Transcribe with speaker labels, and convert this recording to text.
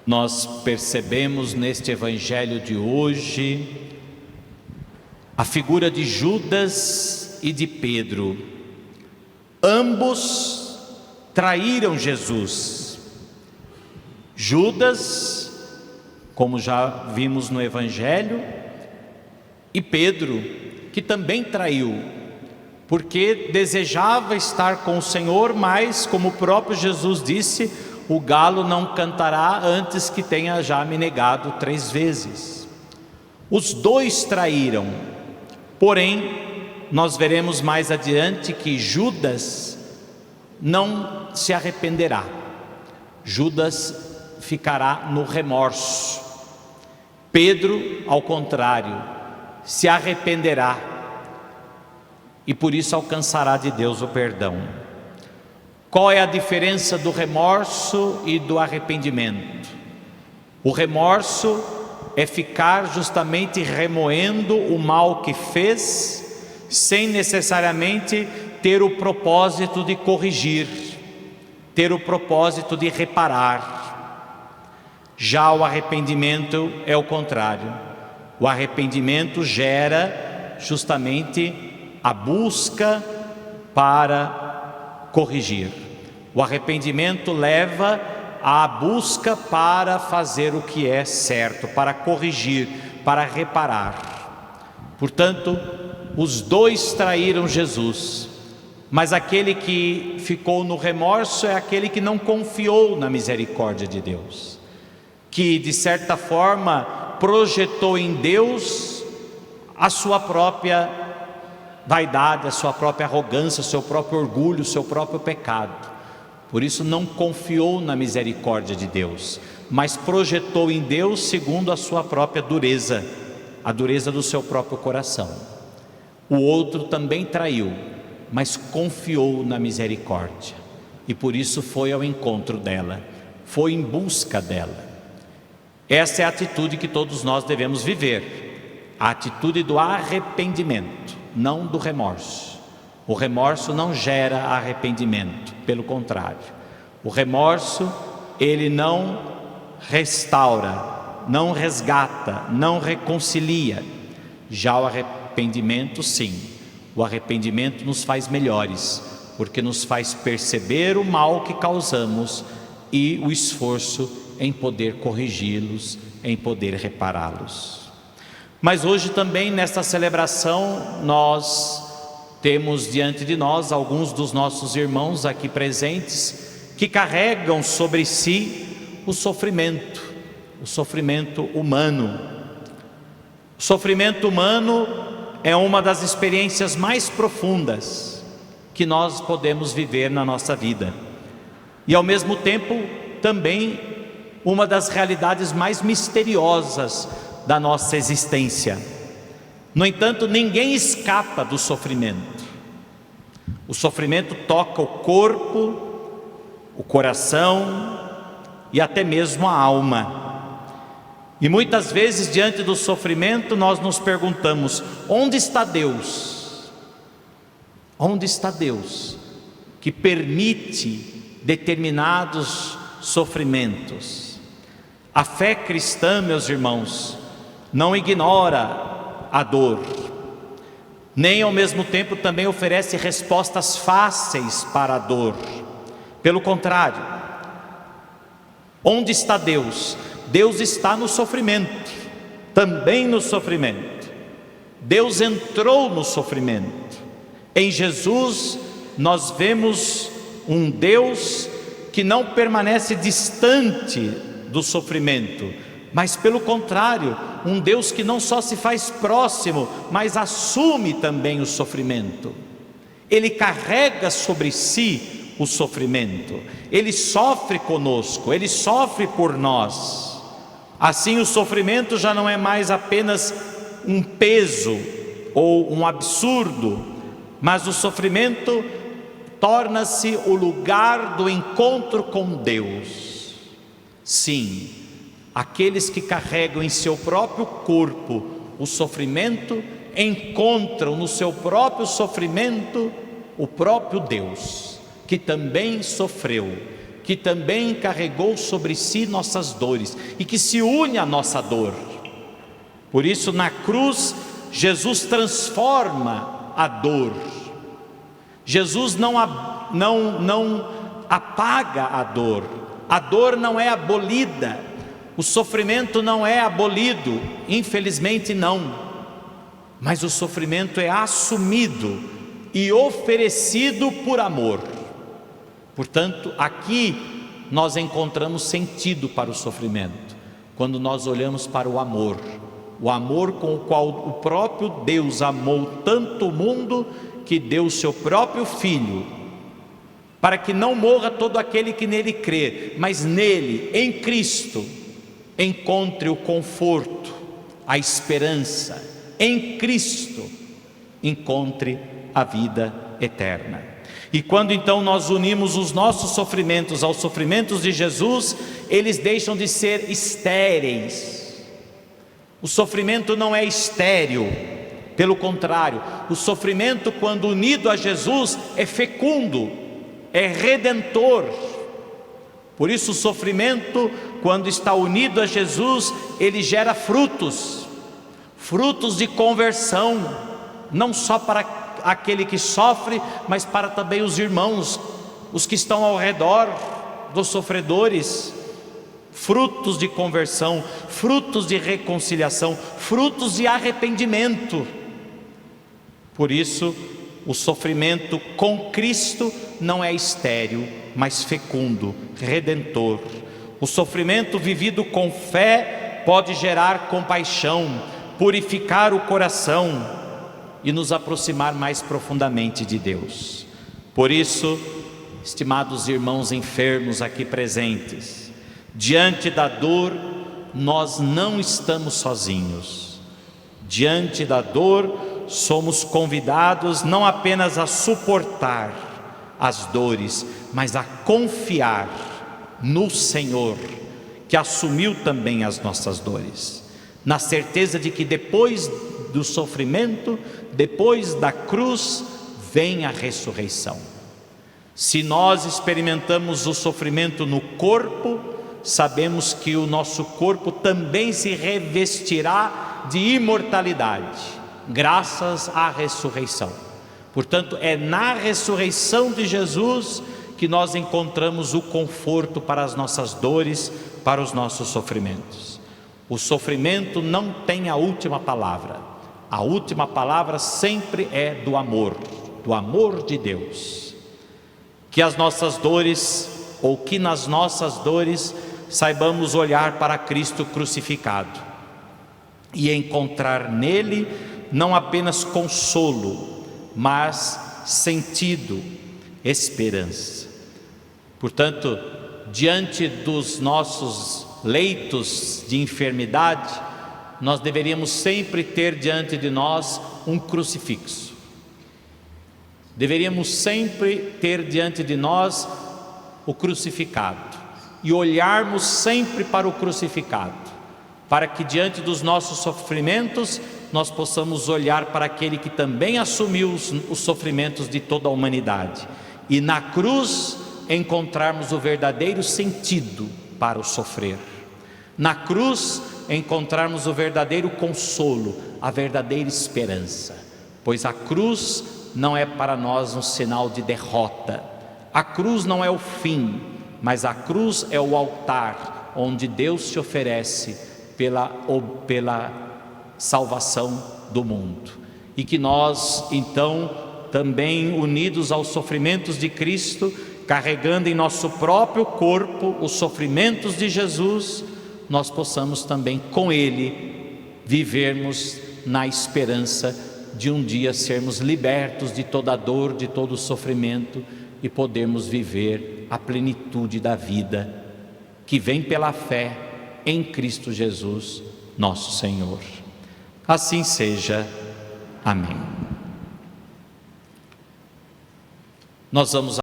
Speaker 1: Nós percebemos neste evangelho de hoje a figura de Judas e de Pedro. Ambos traíram Jesus. Judas, como já vimos no evangelho, e Pedro, que também traiu, porque desejava estar com o Senhor, mas, como o próprio Jesus disse, o galo não cantará antes que tenha já me negado 3 vezes. Os dois traíram, porém, nós veremos mais adiante que Judas não se arrependerá. Judas ficará no remorso. Pedro, ao contrário, se arrependerá e por isso alcançará de Deus o perdão. Qual é a diferença do remorso e do arrependimento? O remorso é ficar justamente remoendo o mal que fez, sem necessariamente ter o propósito de corrigir, ter o propósito de reparar. Já o arrependimento é o contrário. O arrependimento gera justamente a busca para corrigir. O arrependimento leva à busca para fazer o que é certo, para corrigir, para reparar. Portanto, os dois traíram Jesus, mas aquele que ficou no remorso é aquele que não confiou na misericórdia de Deus, que de certa forma projetou em Deus a sua própria vaidade, a sua própria arrogância, o seu próprio orgulho, o seu próprio pecado. Por isso não confiou na misericórdia de Deus, mas projetou em Deus segundo a sua própria dureza, a dureza do seu próprio coração. O outro também traiu, mas confiou na misericórdia, e por isso foi ao encontro dela, foi em busca dela. Essa é a atitude que todos nós devemos viver, a atitude do arrependimento, não do remorso. O remorso não gera arrependimento, pelo contrário. O remorso, ele não restaura, não resgata, não reconcilia. Já o arrependimento, sim. O arrependimento nos faz melhores, porque nos faz perceber o mal que causamos e o esforço em poder corrigi-los, em poder repará-los. Mas hoje também nesta celebração nós temos diante de nós alguns dos nossos irmãos aqui presentes que carregam sobre si o sofrimento humano. O sofrimento humano é uma das experiências mais profundas que nós podemos viver na nossa vida e ao mesmo tempo também uma das realidades mais misteriosas da nossa existência. No entanto, ninguém escapa do sofrimento. O sofrimento toca o corpo, o coração e até mesmo a alma. E muitas vezes, diante do sofrimento, nós nos perguntamos: onde está Deus? Onde está Deus que permite determinados sofrimentos? A fé cristã, meus irmãos, não ignora a dor, nem ao mesmo tempo também oferece respostas fáceis para a dor. Pelo contrário, onde está Deus? Deus está no sofrimento, também no sofrimento. Deus entrou no sofrimento. Em Jesus nós vemos um Deus que não permanece distante do sofrimento, mas pelo contrário, um Deus que não só se faz próximo, mas assume também o sofrimento. Ele carrega sobre si o sofrimento, Ele sofre conosco, Ele sofre por nós. Assim o sofrimento já não é mais apenas um peso ou um absurdo, mas o sofrimento torna-se o lugar do encontro com Deus. Sim, aqueles que carregam em seu próprio corpo o sofrimento, encontram no seu próprio sofrimento o próprio Deus, que também sofreu, que também carregou sobre si nossas dores e que se une à nossa dor. Por isso, na cruz, Jesus transforma a dor. Jesus não apaga a dor não é abolida, o sofrimento não é abolido, infelizmente não, mas o sofrimento é assumido e oferecido por amor. Portanto, aqui nós encontramos sentido para o sofrimento, quando nós olhamos para o amor com o qual o próprio Deus amou tanto o mundo, que deu o seu próprio Filho, para que não morra todo aquele que nele crê, mas nele, em Cristo, encontre o conforto, a esperança, em Cristo, encontre a vida eterna. E quando então nós unimos os nossos sofrimentos aos sofrimentos de Jesus, eles deixam de ser estéreis. O sofrimento não é estéril, pelo contrário, o sofrimento, quando unido a Jesus, é fecundo, é redentor. Por isso o sofrimento, quando está unido a Jesus, ele gera frutos de conversão, não só para aquele que sofre, mas para também os irmãos, os que estão ao redor dos sofredores. Frutos de conversão, frutos de reconciliação, frutos de arrependimento. Por isso, o sofrimento com Cristo não é estéril, mas fecundo, redentor. O sofrimento vivido com fé pode gerar compaixão, purificar o coração e nos aproximar mais profundamente de Deus. Por isso, estimados irmãos enfermos aqui presentes, diante da dor, nós não estamos sozinhos. Diante da dor, somos convidados não apenas a suportar as dores, mas a confiar no Senhor, que assumiu também as nossas dores, na certeza de que depois do sofrimento, depois da cruz, vem a ressurreição. Se nós experimentamos o sofrimento no corpo, sabemos que o nosso corpo também se revestirá de imortalidade, graças à ressurreição. Portanto, é na ressurreição de Jesus que nós encontramos o conforto para as nossas dores, para os nossos sofrimentos. O sofrimento não tem a última palavra. A última palavra sempre é do amor de Deus. Que as nossas dores, ou que nas nossas dores, saibamos olhar para Cristo crucificado e encontrar nele não apenas consolo, mas sentido, esperança. Portanto, diante dos nossos leitos de enfermidade, nós deveríamos sempre ter diante de nós um crucifixo. Deveríamos sempre ter diante de nós o crucificado e olharmos sempre para o crucificado, para que diante dos nossos sofrimentos nós possamos olhar para aquele que também assumiu os sofrimentos de toda a humanidade, e na cruz encontrarmos o verdadeiro sentido para o sofrer. Na cruz encontrarmos o verdadeiro consolo, a verdadeira esperança, pois a cruz não é para nós um sinal de derrota, a cruz não é o fim, mas a cruz é o altar onde Deus se oferece pela salvação do mundo. E que nós então, também unidos aos sofrimentos de Cristo, carregando em nosso próprio corpo os sofrimentos de Jesus, nós possamos também com Ele vivermos na esperança de um dia sermos libertos de toda dor, de todo sofrimento, e podermos viver a plenitude da vida que vem pela fé em Cristo Jesus, nosso Senhor. Assim seja. Amém. Nós vamos